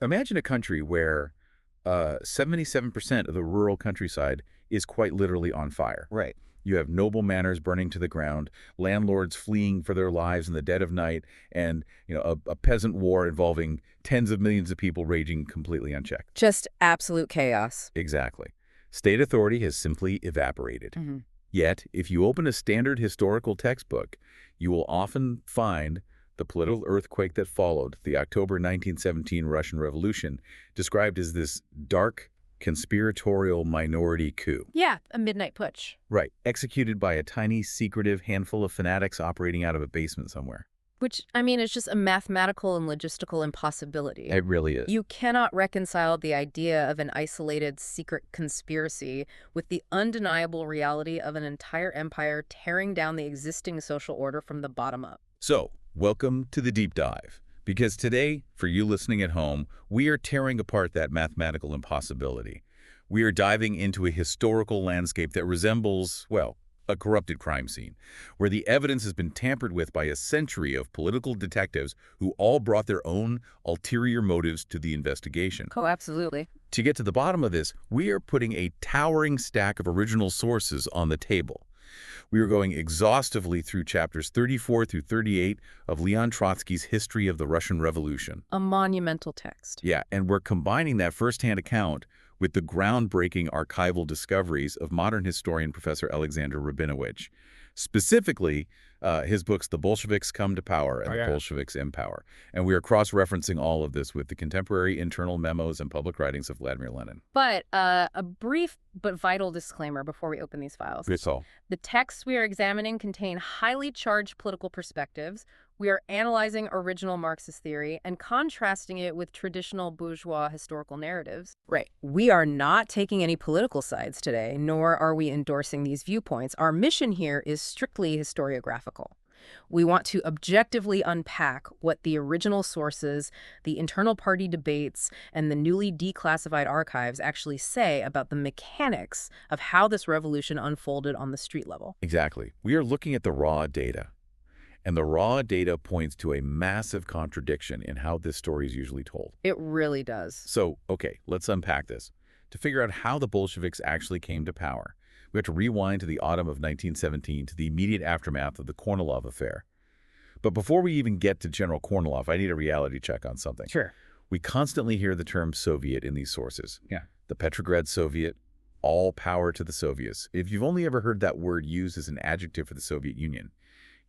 Imagine a country where 77% of the rural countryside is quite literally on fire. Right. You have noble manors burning to the ground, landlords fleeing for their lives in the dead of night, and a peasant war involving tens of millions of people raging completely unchecked. Just absolute chaos. Exactly. State authority has simply evaporated. Yet, if you open a standard historical textbook, you will often find the political earthquake that followed the October 1917 Russian Revolution described as this dark, conspiratorial minority coup. Yeah, a midnight putsch. Right, executed by a tiny, secretive handful of fanatics operating out of a basement somewhere. Which, I mean, is just a mathematical and logistical impossibility. It really is. You cannot reconcile the idea of an isolated secret conspiracy with the undeniable reality of an entire empire tearing down the existing social order from the bottom up. So, welcome to the deep dive. Because today, for you listening at home, we are tearing apart that mathematical impossibility. We are diving into a historical landscape that resembles, well, a corrupted crime scene, where the evidence has been tampered with by a century of political detectives who all brought their own ulterior motives to the investigation. Oh, absolutely. To get to the bottom of this, we are putting a towering stack of original sources on the table. We are going exhaustively through chapters 34 through 38 of Leon Trotsky's History of the Russian Revolution. A monumental text. Yeah, and we're combining that firsthand account with the groundbreaking archival discoveries of modern historian Professor Alexander Rabinowitch. Specifically, his books, The Bolsheviks Come to Power and The Bolsheviks Empower. And we are cross-referencing all of this with the contemporary internal memos and public writings of Vladimir Lenin. But a brief but vital disclaimer before we open these files. That's all. The texts we are examining contain highly charged political perspectives. We are analyzing original Marxist theory and contrasting it with traditional bourgeois historical narratives. Right. We are not taking any political sides today, nor are we endorsing these viewpoints. Our mission here is strictly historiographical. We want to objectively unpack what the original sources, the internal party debates, and the newly declassified archives actually say about the mechanics of how this revolution unfolded on the street level. Exactly. We are looking at the raw data. And the raw data points to a massive contradiction in how this story is usually told. It really does. So, okay, let's unpack this. To figure out how the Bolsheviks actually came to power, we have to rewind to the autumn of 1917 to the immediate aftermath of the Kornilov affair. But before we even get to General Kornilov, I need a reality check on something. Sure. We constantly hear the term Soviet in these sources. Yeah. The Petrograd Soviet, all power to the Soviets. If you've only ever heard that word used as an adjective for the Soviet Union,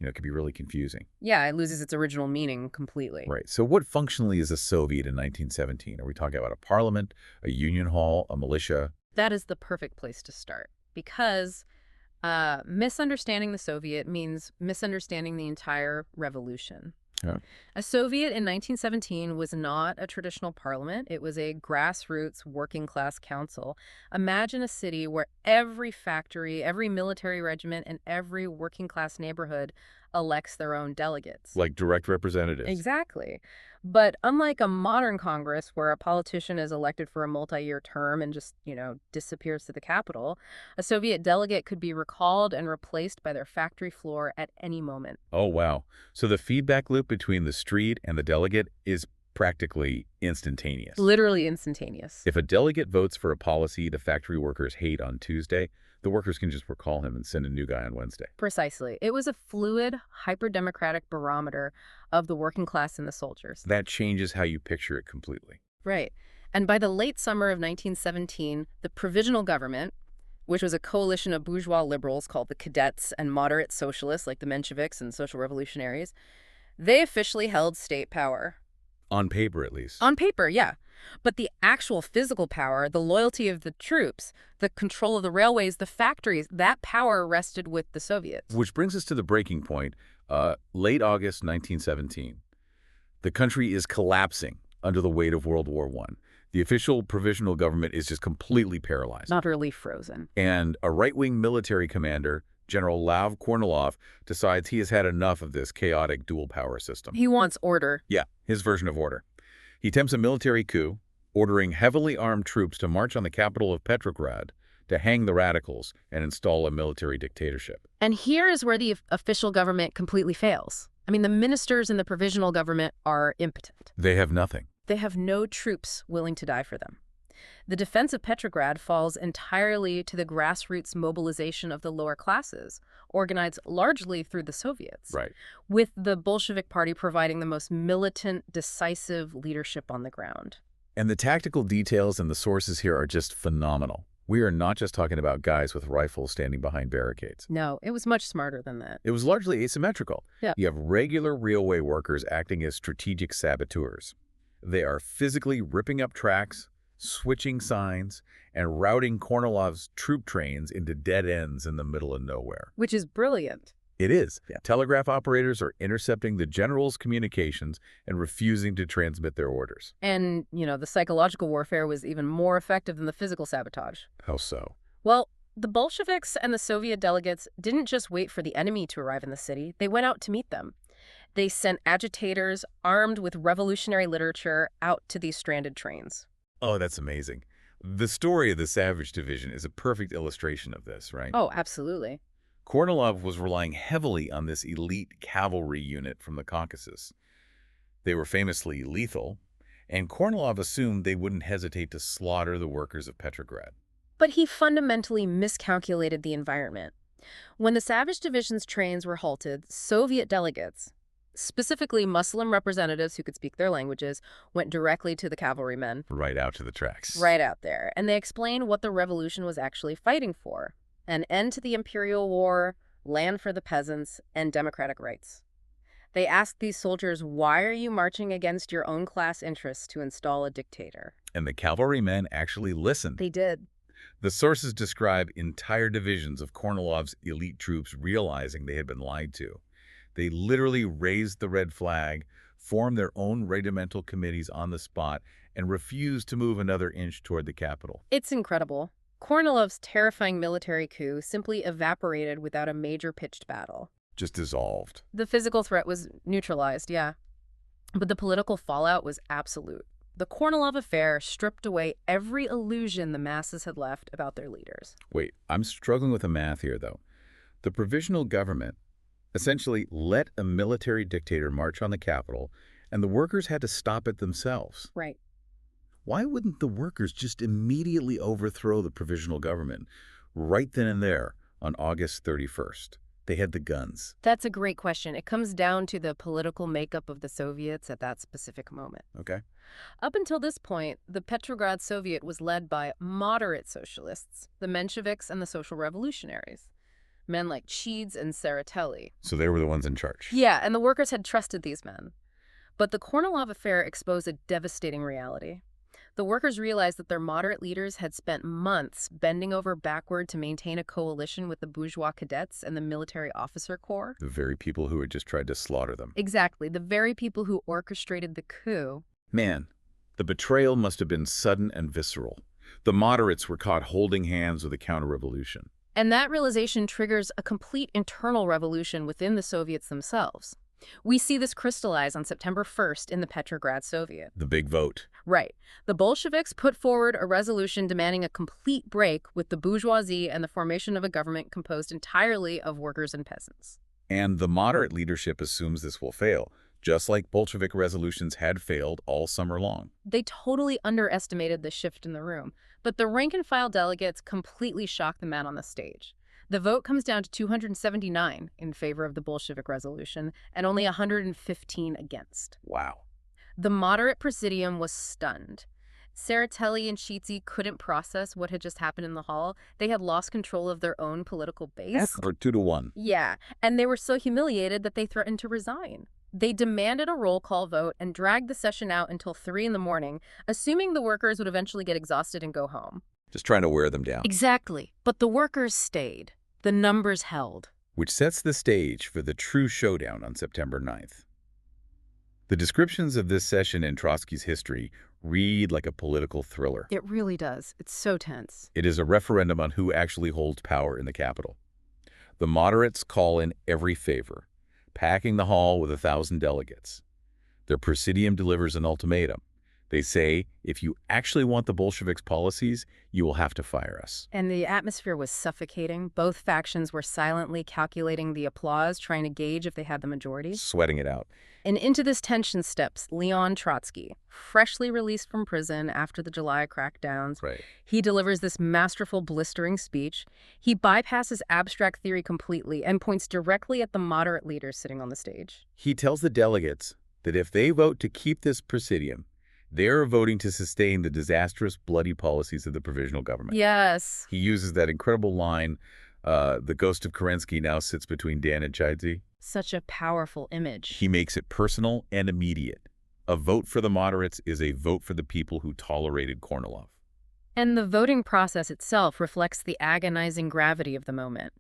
it can be really confusing. Yeah, it loses its original meaning completely. Right. So what functionally is a Soviet in 1917? Are we talking about a parliament, a union hall, a militia? That is the perfect place to start because misunderstanding the Soviet means misunderstanding the entire revolution. Yeah. A Soviet in 1917 was not a traditional parliament. It was a grassroots working-class council. Imagine a city where every factory, every military regiment, and every working-class neighborhood elects their own delegates. Like direct representatives. Exactly. But unlike a modern Congress where a politician is elected for a multi-year term and just, disappears to the Capitol, a Soviet delegate could be recalled and replaced by their factory floor at any moment. Oh, wow. So the feedback loop between the street and the delegate is practically instantaneous. Literally instantaneous. If a delegate votes for a policy the factory workers hate on Tuesday, the workers can just recall him and send a new guy on Wednesday. Precisely. It was a fluid, hyper-democratic barometer of the working class and the soldiers. That changes how you picture it completely. Right. And by the late summer of 1917, the Provisional Government, which was a coalition of bourgeois liberals called the Cadets and moderate socialists like the Mensheviks and social revolutionaries, they officially held state power. On paper, at least. On paper, yeah. But the actual physical power, the loyalty of the troops, the control of the railways, the factories, that power rested with the Soviets. Which brings us to the breaking point, late August 1917. The country is collapsing under the weight of World War I. The official provisional government is just completely paralyzed. Not really frozen. And a right-wing military commander, General Lev Kornilov, decides he has had enough of this chaotic dual power system. He wants order. Yeah, his version of order. He attempts a military coup, ordering heavily armed troops to march on the capital of Petrograd to hang the radicals and install a military dictatorship. And here is where the official government completely fails. I mean, the ministers in the provisional government are impotent. They have nothing. They have no troops willing to die for them. The defense of Petrograd falls entirely to the grassroots mobilization of the lower classes, organized largely through the Soviets, Right. with the Bolshevik Party providing the most militant, decisive leadership on the ground. And the tactical details and the sources here are just phenomenal. We are not just talking about guys with rifles standing behind barricades. No, it was much smarter than that. It was largely asymmetrical. Yeah. You have regular railway workers acting as strategic saboteurs. They are physically ripping up tracks, switching signs, and routing Kornilov's troop trains into dead ends in the middle of nowhere. Which is brilliant. It is. Yeah. Telegraph operators are intercepting the general's communications and refusing to transmit their orders. And, the psychological warfare was even more effective than the physical sabotage. How so? Well, the Bolsheviks and the Soviet delegates didn't just wait for the enemy to arrive in the city. They went out to meet them. They sent agitators armed with revolutionary literature out to these stranded trains. Oh, that's amazing. The story of the Savage Division is a perfect illustration of this, right? Oh, absolutely. Kornilov was relying heavily on this elite cavalry unit from the Caucasus. They were famously lethal, and Kornilov assumed they wouldn't hesitate to slaughter the workers of Petrograd. But he fundamentally miscalculated the environment. When the Savage Division's trains were halted, Soviet delegates, specifically Muslim representatives who could speak their languages, went directly to the cavalrymen. Right out to the tracks. Right out there. And they explained what the revolution was actually fighting for. An end to the imperial war, land for the peasants, and democratic rights. They asked these soldiers, why are you marching against your own class interests to install a dictator? And the cavalrymen actually listened. They did. The sources describe entire divisions of Kornilov's elite troops realizing they had been lied to. They literally raised the red flag, formed their own regimental committees on the spot, and refused to move another inch toward the capital. It's incredible. Kornilov's terrifying military coup simply evaporated without a major pitched battle. Just dissolved. The physical threat was neutralized, yeah. But the political fallout was absolute. The Kornilov affair stripped away every illusion the masses had left about their leaders. Wait, I'm struggling with the math here, though. The provisional government essentially let a military dictator march on the capital, and the workers had to stop it themselves. Right. Why wouldn't the workers just immediately overthrow the provisional government right then and there on August 31st? They had the guns. That's a great question. It comes down to the political makeup of the Soviets at that specific moment. Okay. Up until this point, the Petrograd Soviet was led by moderate socialists, the Mensheviks and the social revolutionaries, men like Cheeds and Tsereteli. So they were the ones in charge. Yeah, and the workers had trusted these men. But the Kornilov affair exposed a devastating reality. The workers realized that their moderate leaders had spent months bending over backward to maintain a coalition with the bourgeois cadets and the military officer corps. The very people who had just tried to slaughter them. Exactly, the very people who orchestrated the coup. Man, the betrayal must have been sudden and visceral. The moderates were caught holding hands with a counter-revolution. And that realization triggers a complete internal revolution within the Soviets themselves. We see this crystallize on September 1st in the Petrograd Soviet. The big vote. Right. The Bolsheviks put forward a resolution demanding a complete break with the bourgeoisie and the formation of a government composed entirely of workers and peasants. And the moderate leadership assumes this will fail, just like Bolshevik resolutions had failed all summer long. They totally underestimated the shift in the room, but the rank-and-file delegates completely shocked the man on the stage. The vote comes down to 279 in favor of the Bolshevik resolution and only 115 against. Wow. The moderate presidium was stunned. Tsereteli and Sheetsy couldn't process what had just happened in the hall. They had lost control of their own political base. For 2-1. Yeah, and they were so humiliated that they threatened to resign. They demanded a roll call vote and dragged the session out until 3 in the morning, assuming the workers would eventually get exhausted and go home. Just trying to wear them down. Exactly. But the workers stayed. The numbers held. Which sets the stage for the true showdown on September 9th. The descriptions of this session in Trotsky's history read like a political thriller. It really does. It's so tense. It is a referendum on who actually holds power in the capital. The moderates call in every favor, packing the hall with 1,000 delegates. Their presidium delivers an ultimatum. They say, if you actually want the Bolsheviks' policies, you will have to fire us. And the atmosphere was suffocating. Both factions were silently calculating the applause, trying to gauge if they had the majority. Sweating it out. And into this tension steps Leon Trotsky, freshly released from prison after the July crackdowns. Right. He delivers this masterful, blistering speech. He bypasses abstract theory completely and points directly at the moderate leaders sitting on the stage. He tells the delegates that if they vote to keep this presidium, they are voting to sustain the disastrous, bloody policies of the provisional government. Yes. He uses that incredible line, the ghost of Kerensky now sits between Dan and Chaidze. Such a powerful image. He makes it personal and immediate. A vote for the moderates is a vote for the people who tolerated Kornilov. And the voting process itself reflects the agonizing gravity of the moment.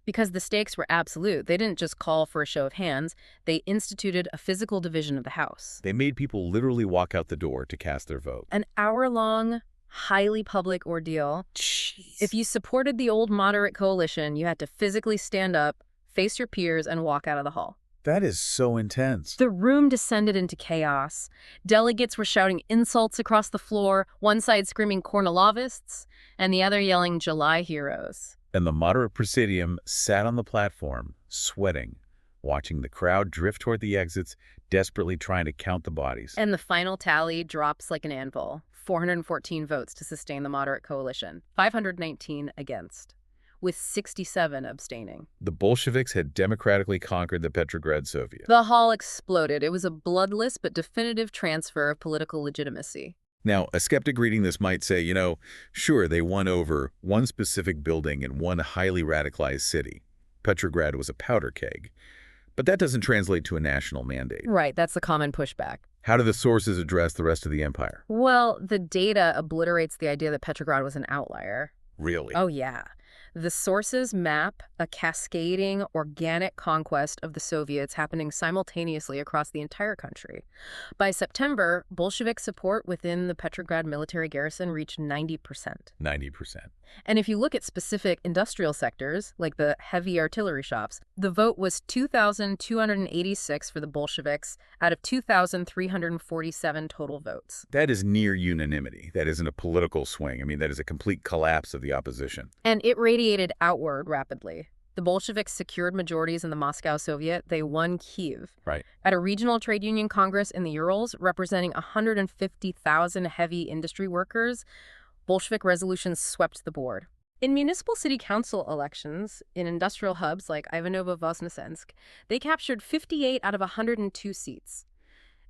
Because the stakes were absolute, they didn't just call for a show of hands, they instituted a physical division of the House. They made people literally walk out the door to cast their vote. An hour-long, highly public ordeal. Jeez. If you supported the old moderate coalition, you had to physically stand up, face your peers, and walk out of the hall. That is so intense. The room descended into chaos. Delegates were shouting insults across the floor, one side screaming Kornilovists, and the other yelling July heroes. And the moderate presidium sat on the platform, sweating, watching the crowd drift toward the exits, desperately trying to count the bodies. And the final tally drops like an anvil. 414 votes to sustain the moderate coalition, 519 against, with 67 abstaining. The Bolsheviks had democratically conquered the Petrograd Soviet. The hall exploded. It was a bloodless but definitive transfer of political legitimacy. Now, a skeptic reading this might say, sure, they won over one specific building in one highly radicalized city. Petrograd was a powder keg. But that doesn't translate to a national mandate. Right, that's the common pushback. How do the sources address the rest of the empire? Well, the data obliterates the idea that Petrograd was an outlier. Really? Oh, yeah. The sources map a cascading, organic conquest of the Soviets happening simultaneously across the entire country. By September, Bolshevik support within the Petrograd military garrison reached 90%. 90%. And if you look at specific industrial sectors, like the heavy artillery shops, the vote was 2,286 for the Bolsheviks out of 2,347 total votes. That is near unanimity. That isn't a political swing. I mean, that is a complete collapse of the opposition. And it radiated outward rapidly. The Bolsheviks secured majorities in the Moscow Soviet. They won Kiev. Right. At a regional trade union congress in the Urals, representing 150,000 heavy industry workers, Bolshevik resolutions swept the board. In municipal city council elections, in industrial hubs like Ivanovo-Voznesensk, they captured 58 out of 102 seats.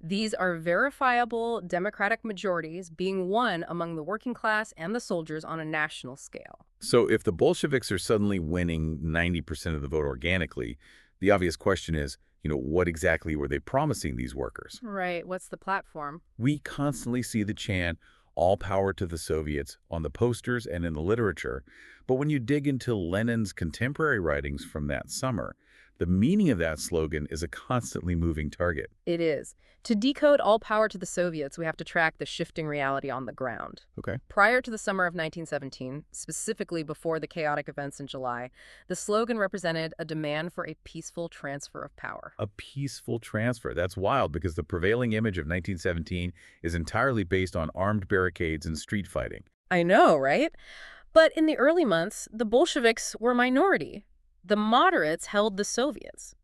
These are verifiable democratic majorities being won among the working class and the soldiers on a national scale. So if the Bolsheviks are suddenly winning 90% of the vote organically, the obvious question is, what exactly were they promising these workers? Right. What's the platform? We constantly see the chant, all power to the Soviets, on the posters and in the literature. But when you dig into Lenin's contemporary writings from that summer, the meaning of that slogan is a constantly moving target. It is. To decode all power to the Soviets, we have to track the shifting reality on the ground. Okay. Prior to the summer of 1917, specifically before the chaotic events in July, the slogan represented a demand for a peaceful transfer of power. A peaceful transfer. That's wild because the prevailing image of 1917 is entirely based on armed barricades and street fighting. I know, right? But in the early months, the Bolsheviks were a minority. The moderates held the Soviets.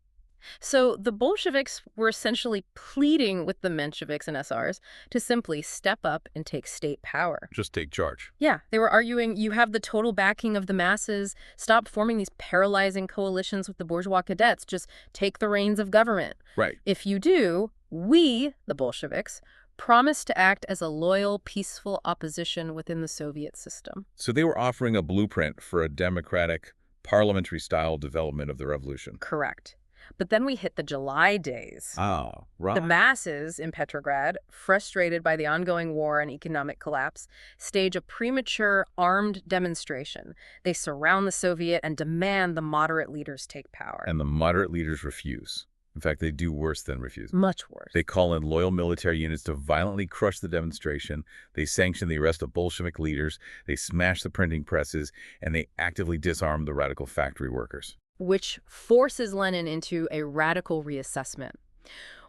So the Bolsheviks were essentially pleading with the Mensheviks and SRs to simply step up and take state power. Just take charge. Yeah, they were arguing, you have the total backing of the masses. Stop forming these paralyzing coalitions with the bourgeois cadets. Just take the reins of government. Right. If you do, we, the Bolsheviks, promise to act as a loyal, peaceful opposition within the Soviet system. So they were offering a blueprint for a democratic, parliamentary-style development of the revolution. Correct. But then we hit the July days. Oh, right. The masses in Petrograd, frustrated by the ongoing war and economic collapse, stage a premature armed demonstration. They surround the Soviet and demand the moderate leaders take power. And the moderate leaders refuse. In fact, they do worse than refuse. Much worse. They call in loyal military units to violently crush the demonstration. They sanction the arrest of Bolshevik leaders. They smash the printing presses. And they actively disarm the radical factory workers. Which forces Lenin into a radical reassessment.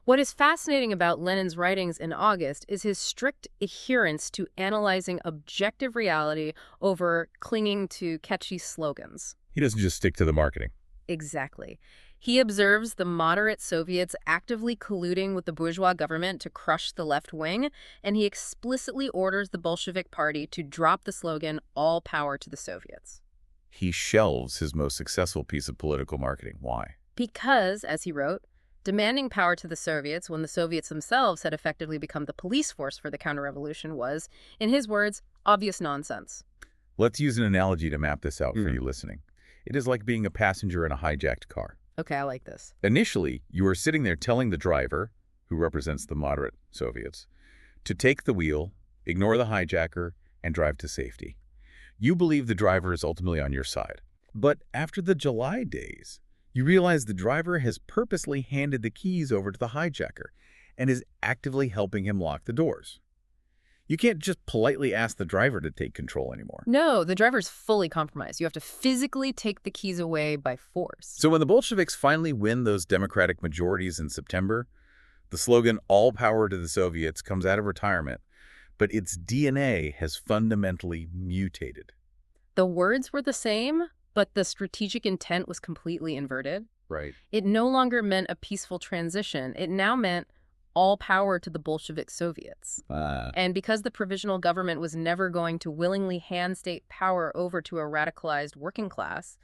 What is fascinating about Lenin's writings in August is his strict adherence to analyzing objective reality over clinging to catchy slogans. He doesn't just stick to the marketing. Exactly. He observes the moderate Soviets actively colluding with the bourgeois government to crush the left wing, and he explicitly orders the Bolshevik Party to drop the slogan, "All power to the Soviets." He shelves his most successful piece of political marketing. Why? Because, as he wrote, demanding power to the Soviets when the Soviets themselves had effectively become the police force for the counter-revolution was, in his words, obvious nonsense. Let's use an analogy to map this out for you listening. It is like being a passenger in a hijacked car. Okay, I like this. Initially, you are sitting there telling the driver, who represents the moderate Soviets, to take the wheel, ignore the hijacker, and drive to safety. You believe the driver is ultimately on your side. But after the July days, you realize the driver has purposely handed the keys over to the hijacker and is actively helping him lock the doors. You can't just politely ask the driver to take control anymore. No, the driver's fully compromised. You have to physically take the keys away by force. So when the Bolsheviks finally win those democratic majorities in September, the slogan, "All power to the Soviets," comes out of retirement, but its DNA has fundamentally mutated. The words were the same, but the strategic intent was completely inverted. Right. It no longer meant a peaceful transition. It now meant all power to the Bolshevik Soviets. And because the provisional government was never going to willingly hand state power over to a radicalized working class,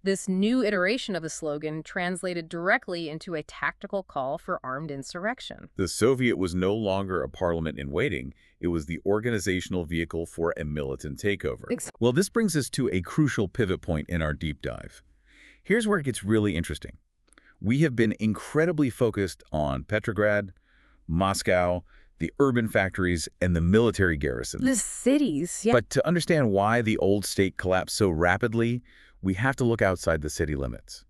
this new iteration of the slogan translated directly into a tactical call for armed insurrection. The Soviet was no longer a parliament in waiting. It was the organizational vehicle for a militant takeover. Well, this brings us to a crucial pivot point in our deep dive. Here's where it gets really interesting. We have been incredibly focused on Petrograd, Moscow, the urban factories, and the military garrisons. The cities, yeah. But to understand why the old state collapsed so rapidly, we have to look outside the city limits.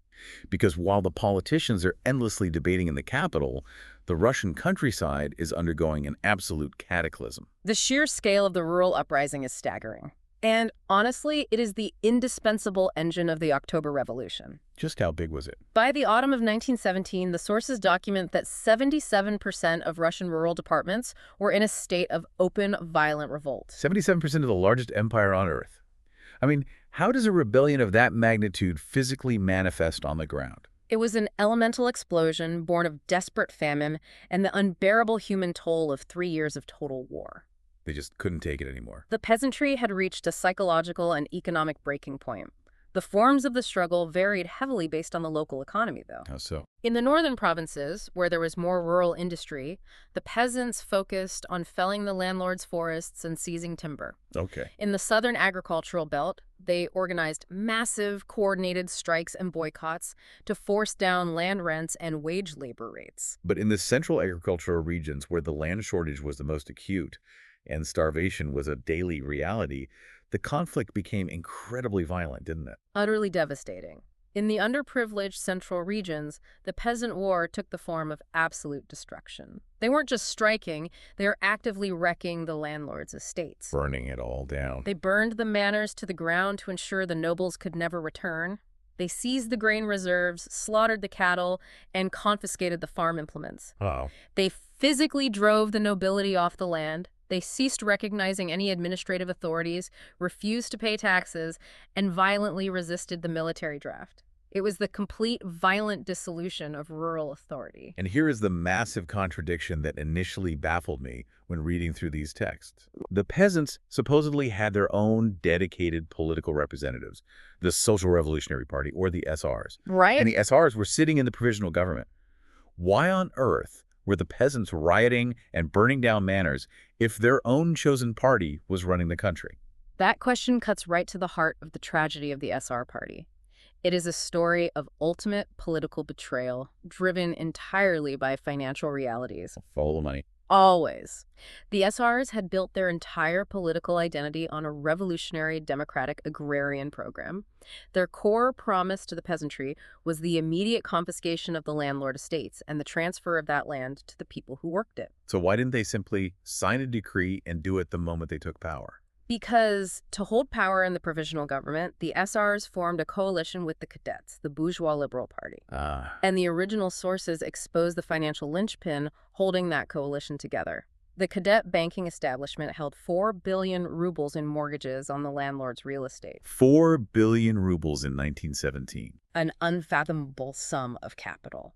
Because while the politicians are endlessly debating in the capital, the Russian countryside is undergoing an absolute cataclysm. The sheer scale of the rural uprising is staggering. And honestly, it is the indispensable engine of the October Revolution. Just how big was it? By the autumn of 1917, the sources document that 77% of Russian rural departments were in a state of open, violent revolt. 77% of the largest empire on Earth. I mean, how does a rebellion of that magnitude physically manifest on the ground? It was an elemental explosion born of desperate famine and the unbearable human toll of 3 years of total war. They just couldn't take it anymore. The peasantry had reached a psychological and economic breaking point. The forms of the struggle varied heavily based on the local economy, though. How so? In the northern provinces, where there was more rural industry, the peasants focused on felling the landlord's forests and seizing timber. Okay. In the southern agricultural belt, they organized massive, coordinated strikes and boycotts to force down land rents and wage labor rates. But in the central agricultural regions, where the land shortage was the most acute and starvation was a daily reality, the conflict became incredibly violent, didn't it? Utterly devastating. In the underprivileged central regions, the peasant war took the form of absolute destruction. They weren't just striking, they were actively wrecking the landlord's estates. Burning it all down. They burned the manors to the ground to ensure the nobles could never return. They seized the grain reserves, slaughtered the cattle, and confiscated the farm implements. Oh. They physically drove the nobility off the land. They ceased recognizing any administrative authorities, refused to pay taxes, and violently resisted the military draft. It was the complete violent dissolution of rural authority. And here is the massive contradiction that initially baffled me when reading through these texts. The peasants supposedly had their own dedicated political representatives, the Social Revolutionary Party, or the SRs. Right. And the SRs were sitting in the provisional government. Why on earth were the peasants rioting and burning down manors if their own chosen party was running the country? That question cuts right to the heart of the tragedy of the SR party. It is a story of ultimate political betrayal, driven entirely by financial realities. Follow the money. Always. The SRs had built their entire political identity on a revolutionary democratic agrarian program. Their core promise to the peasantry was the immediate confiscation of the landlord estates and the transfer of that land to the people who worked it. So why didn't they simply sign a decree and do it the moment they took power? Because to hold power in the provisional government, the SRs formed a coalition with the cadets, the bourgeois liberal party. Ah, And the original sources expose the financial linchpin holding that coalition together. The cadet banking establishment held 4 billion rubles in mortgages on the landlord's real estate. 4 billion rubles in 1917. An unfathomable sum of capital.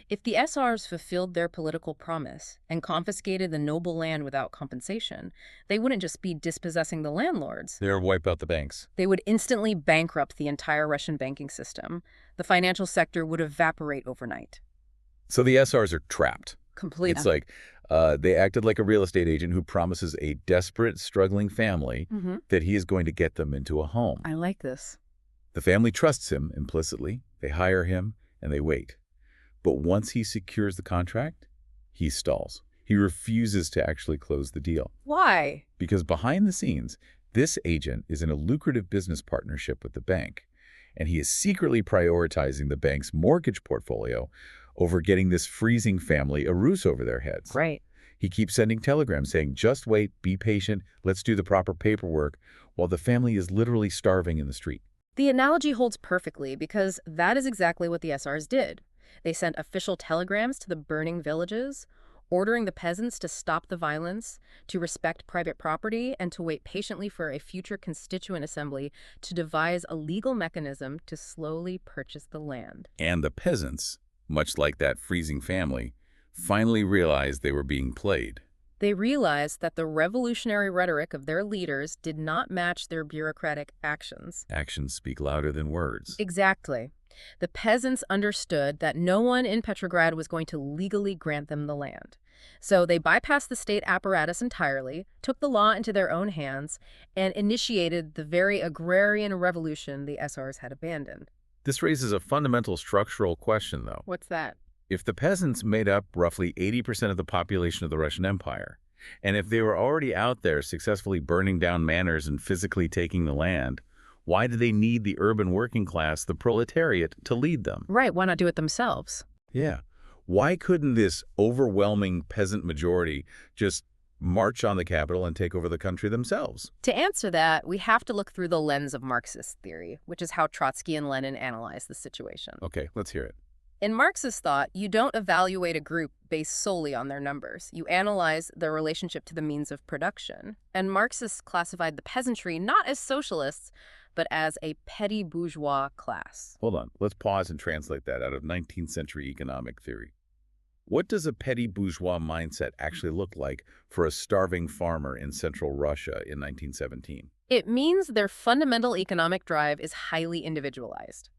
If the SRs fulfilled their political promise and confiscated the noble land without compensation, they wouldn't just be dispossessing the landlords. They wipe out the banks. They would instantly bankrupt the entire Russian banking system. The financial sector would evaporate overnight. So the SRs are trapped. Completely. It's like they acted like a real estate agent who promises a desperate, struggling family that he is going to get them into a home. I like this. The family trusts him implicitly. They hire him, and they wait. But once he secures the contract, he stalls. He refuses to actually close the deal. Why? Because behind the scenes, this agent is in a lucrative business partnership with the bank, and he is secretly prioritizing the bank's mortgage portfolio over getting this freezing family a roof over their heads. Right. He keeps sending telegrams saying, just wait, be patient, let's do the proper paperwork, while the family is literally starving in the street. The analogy holds perfectly because that is exactly what the SRs did. They sent official telegrams to the burning villages, ordering the peasants to stop the violence, to respect private property, and to wait patiently for a future constituent assembly to devise a legal mechanism to slowly purchase the land. And the peasants, much like that freezing family, finally realized they were being played. They realized that the revolutionary rhetoric of their leaders did not match their bureaucratic actions. Actions speak louder than words. Exactly. The peasants understood that no one in Petrograd was going to legally grant them the land. So they bypassed the state apparatus entirely, took the law into their own hands, and initiated the very agrarian revolution the SRs had abandoned. This raises a fundamental structural question, though. What's that? If the peasants made up roughly 80% of the population of the Russian Empire, and if they were already out there successfully burning down manors and physically taking the land, why do they need the urban working class, the proletariat, to lead them? Right, why not do it themselves? Yeah. Why couldn't this overwhelming peasant majority just march on the capital and take over the country themselves? To answer that, we have to look through the lens of Marxist theory, which is how Trotsky and Lenin analyzed the situation. Okay, let's hear it. In Marxist thought, you don't evaluate a group based solely on their numbers. You analyze their relationship to the means of production. And Marxists classified the peasantry not as socialists, but as a petty bourgeois class. Hold on, let's pause and translate that out of 19th century economic theory. What does a petty bourgeois mindset actually look like for a starving farmer in central Russia in 1917? It means their fundamental economic drive is highly individualized.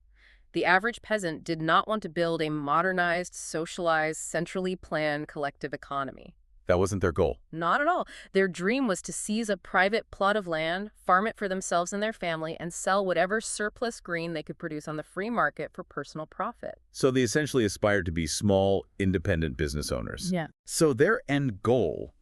The average peasant did not want to build a modernized, socialized, centrally planned collective economy. That wasn't their goal. Not at all. Their dream was to seize a private plot of land, farm it for themselves and their family, and sell whatever surplus grain they could produce on the free market for personal profit. So they essentially aspired to be small, independent business owners. Yeah. So their end goal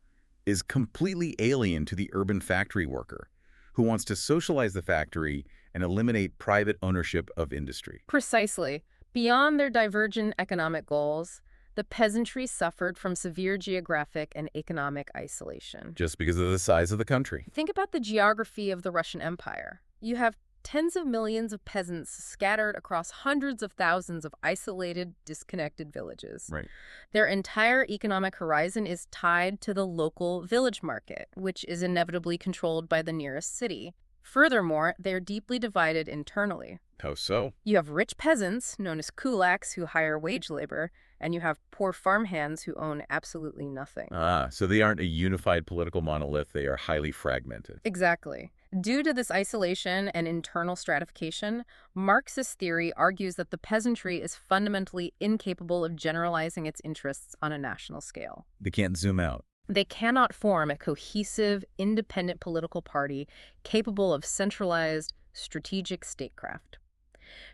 is completely alien to the urban factory worker who wants to socialize the factory and eliminate private ownership of industry. Precisely. Beyond their divergent economic goals, the peasantry suffered from severe geographic and economic isolation. Just because of the size of the country. Think about the geography of the Russian Empire. You have tens of millions of peasants scattered across hundreds of thousands of isolated, disconnected villages. Right. Their entire economic horizon is tied to the local village market, which is inevitably controlled by the nearest city. Furthermore, they're deeply divided internally. How so? You have rich peasants, known as kulaks, who hire wage labor, and you have poor farmhands who own absolutely nothing. So they aren't a unified political monolith. They are highly fragmented. Exactly. Due to this isolation and internal stratification, Marxist theory argues that the peasantry is fundamentally incapable of generalizing its interests on a national scale. They can't zoom out. They cannot form a cohesive, independent political party capable of centralized, strategic statecraft.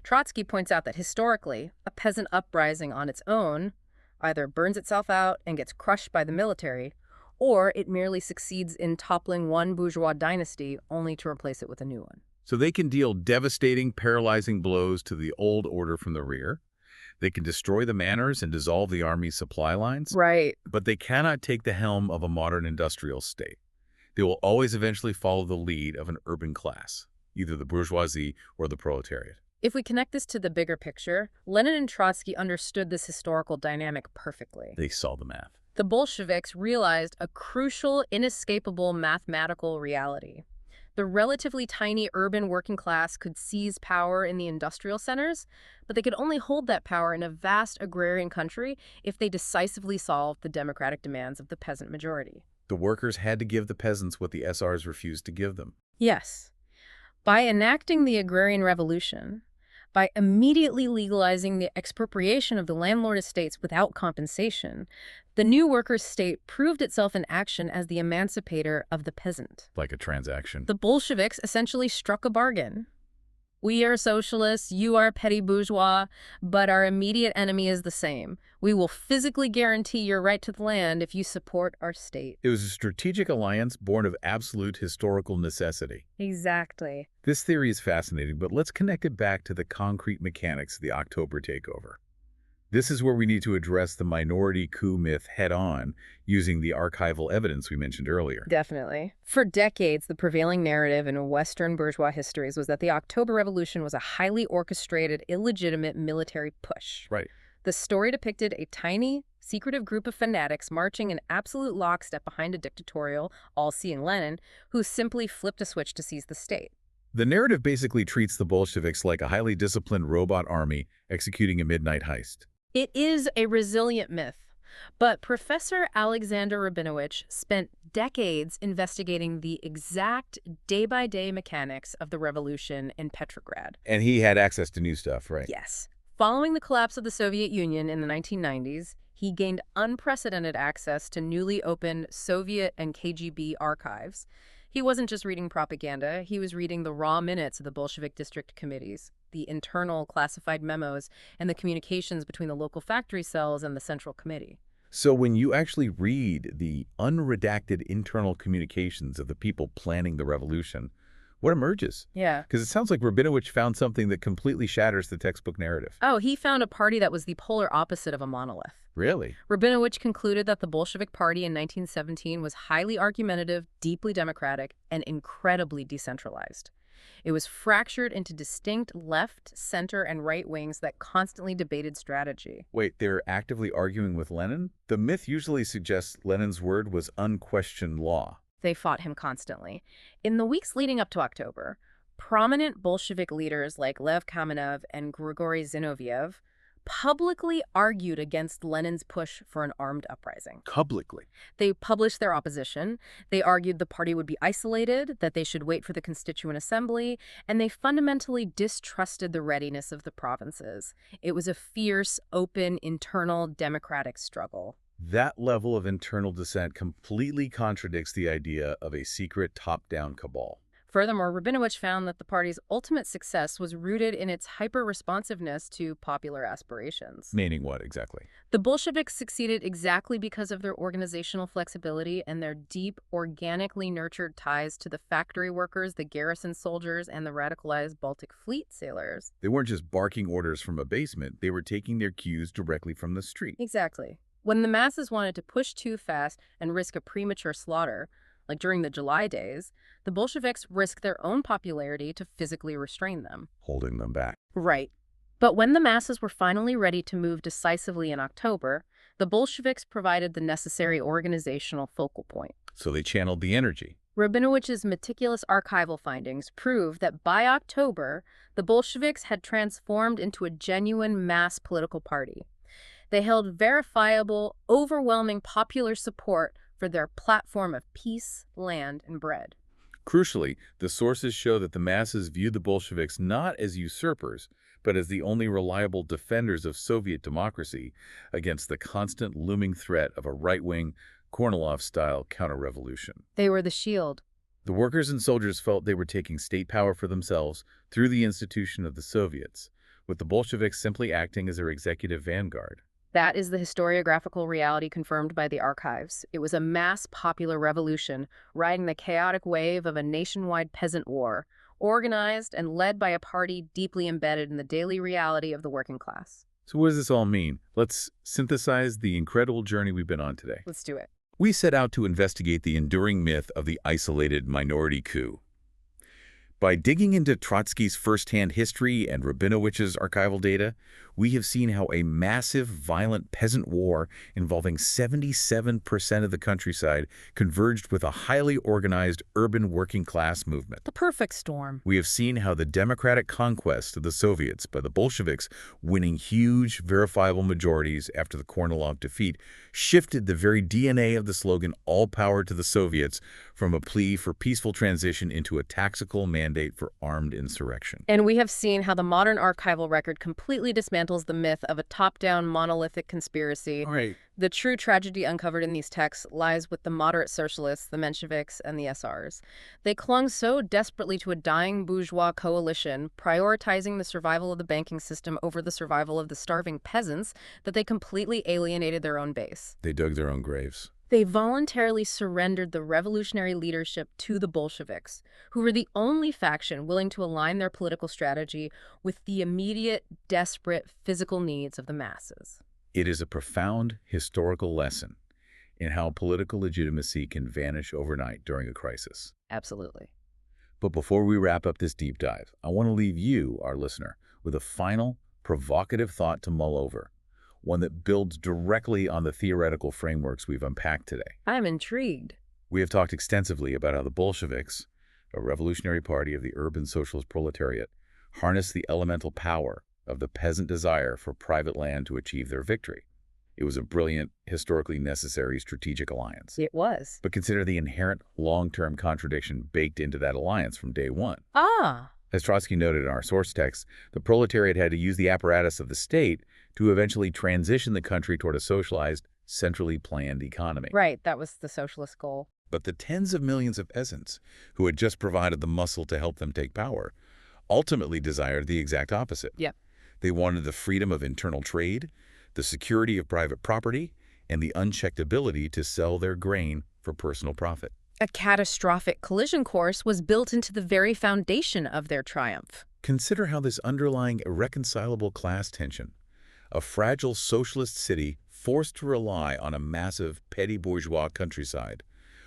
Trotsky points out that historically, a peasant uprising on its own either burns itself out and gets crushed by the military, or it merely succeeds in toppling one bourgeois dynasty only to replace it with a new one. So they can deal devastating, paralyzing blows to the old order from the rear. They can destroy the manors and dissolve the army's supply lines. Right. But they cannot take the helm of a modern industrial state. They will always eventually follow the lead of an urban class, either the bourgeoisie or the proletariat. If we connect this to the bigger picture, Lenin and Trotsky understood this historical dynamic perfectly. They saw the math. The Bolsheviks realized a crucial, inescapable mathematical reality. The relatively tiny urban working class could seize power in the industrial centers, but they could only hold that power in a vast agrarian country if they decisively solved the democratic demands of the peasant majority. The workers had to give the peasants what the SRs refused to give them. Yes. By enacting the agrarian revolution, by immediately legalizing the expropriation of the landlord estates without compensation, the new workers' state proved itself in action as the emancipator of the peasant. Like a transaction. The Bolsheviks essentially struck a bargain. We are socialists, you are petty bourgeois, but our immediate enemy is the same. We will physically guarantee your right to the land if you support our state. It was a strategic alliance born of absolute historical necessity. Exactly. This theory is fascinating, but let's connect it back to the concrete mechanics of the October takeover. This is where we need to address the minority coup myth head-on, using the archival evidence we mentioned earlier. Definitely. For decades, the prevailing narrative in Western bourgeois histories was that the October Revolution was a highly orchestrated, illegitimate military push. Right. The story depicted a tiny, secretive group of fanatics marching in absolute lockstep behind a dictatorial, all-seeing Lenin, who simply flipped a switch to seize the state. The narrative basically treats the Bolsheviks like a highly disciplined robot army executing a midnight heist. It is a resilient myth, but Professor Alexander Rabinowitz spent decades investigating the exact day-by-day mechanics of the revolution in Petrograd. And he had access to new stuff, right? Yes. Following the collapse of the Soviet Union in the 1990s, he gained unprecedented access to newly opened Soviet and KGB archives. He wasn't just reading propaganda, he was reading the raw minutes of the Bolshevik district committees, the internal classified memos, and the communications between the local factory cells and the Central Committee. So when you actually read the unredacted internal communications of the people planning the revolution, what emerges? Yeah. Because it sounds like Rabinowitz found something that completely shatters the textbook narrative. Oh, he found a party that was the polar opposite of a monolith. Really? Rabinowitz concluded that the Bolshevik Party in 1917 was highly argumentative, deeply democratic, and incredibly decentralized. It was fractured into distinct left, center, and right wings that constantly debated strategy. Wait, they're actively arguing with Lenin? The myth usually suggests Lenin's word was unquestioned law. They fought him constantly. In the weeks leading up to October, prominent Bolshevik leaders like Lev Kamenev and Grigory Zinoviev publicly argued against Lenin's push for an armed uprising. Publicly? They published their opposition, they argued the party would be isolated, that they should wait for the Constituent Assembly, and they fundamentally distrusted the readiness of the provinces. It was a fierce, open, internal democratic struggle. That level of internal dissent completely contradicts the idea of a secret top-down cabal. Furthermore, Rabinowitz found that the party's ultimate success was rooted in its hyper-responsiveness to popular aspirations. Meaning what, exactly? The Bolsheviks succeeded exactly because of their organizational flexibility and their deep, organically nurtured ties to the factory workers, the garrison soldiers, and the radicalized Baltic Fleet sailors. They weren't just barking orders from a basement, they were taking their cues directly from the street. Exactly. When the masses wanted to push too fast and risk a premature slaughter, like during the July days, the Bolsheviks risked their own popularity to physically restrain them. Holding them back. Right. But when the masses were finally ready to move decisively in October, the Bolsheviks provided the necessary organizational focal point. So they channeled the energy. Rabinowitz's meticulous archival findings prove that by October, the Bolsheviks had transformed into a genuine mass political party. They held verifiable, overwhelming popular support for their platform of peace, land, and bread. Crucially, the sources show that the masses viewed the Bolsheviks not as usurpers, but as the only reliable defenders of Soviet democracy against the constant looming threat of a right-wing, Kornilov-style counter-revolution. They were the shield. The workers and soldiers felt they were taking state power for themselves through the institution of the Soviets, with the Bolsheviks simply acting as their executive vanguard. That is the historiographical reality confirmed by the archives. It was a mass popular revolution, riding the chaotic wave of a nationwide peasant war, organized and led by a party deeply embedded in the daily reality of the working class. So what does this all mean? Let's synthesize the incredible journey we've been on today. Let's do it. We set out to investigate the enduring myth of the isolated minority coup. By digging into Trotsky's first-hand history and Rabinowicz's archival data, we have seen how a massive, violent peasant war involving 77% of the countryside converged with a highly organized urban working-class movement. The perfect storm. We have seen how the democratic conquest of the Soviets by the Bolsheviks, winning huge, verifiable majorities after the Kornilov defeat, shifted the very DNA of the slogan "All Power to the Soviets" from a plea for peaceful transition into a tactical mandate for armed insurrection. And we have seen how the modern archival record completely dismantles the myth of a top-down monolithic conspiracy. Right. The true tragedy uncovered in these texts lies with the moderate socialists, the Mensheviks, and the SRs. They clung so desperately to a dying bourgeois coalition, prioritizing the survival of the banking system over the survival of the starving peasants, that they completely alienated their own base. They dug their own graves. They voluntarily surrendered the revolutionary leadership to the Bolsheviks, who were the only faction willing to align their political strategy with the immediate, desperate physical needs of the masses. It is a profound historical lesson in how political legitimacy can vanish overnight during a crisis. Absolutely. But before we wrap up this deep dive, I want to leave you, our listener, with a final, provocative thought to mull over, one that builds directly on the theoretical frameworks we've unpacked today. I'm intrigued. We have talked extensively about how the Bolsheviks, a revolutionary party of the urban socialist proletariat, harnessed the elemental power of the peasant desire for private land to achieve their victory. It was a brilliant, historically necessary strategic alliance. It was. But consider the inherent long-term contradiction baked into that alliance from day one. As Trotsky noted in our source text, the proletariat had to use the apparatus of the state to eventually transition the country toward a socialized, centrally planned economy. Right, that was the socialist goal. But the tens of millions of peasants who had just provided the muscle to help them take power ultimately desired the exact opposite. Yep. They wanted the freedom of internal trade, the security of private property, and the unchecked ability to sell their grain for personal profit. A catastrophic collision course was built into the very foundation of their triumph. Consider how this underlying irreconcilable class tension, a fragile socialist city forced to rely on a massive petty bourgeois countryside,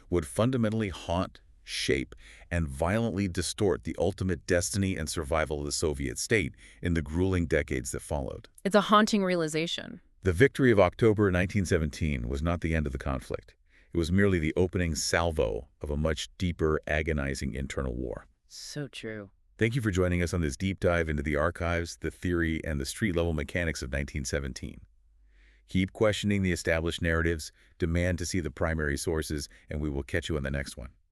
would fundamentally haunt, shape, and violently distort the ultimate destiny and survival of the Soviet state in the grueling decades that followed. It's a haunting realization. The victory of October 1917 was not the end of the conflict. It was merely the opening salvo of a much deeper, agonizing internal war. So true. Thank you for joining us on this deep dive into the archives, the theory, and the street-level mechanics of 1917. Keep questioning the established narratives, demand to see the primary sources, and we will catch you on the next one.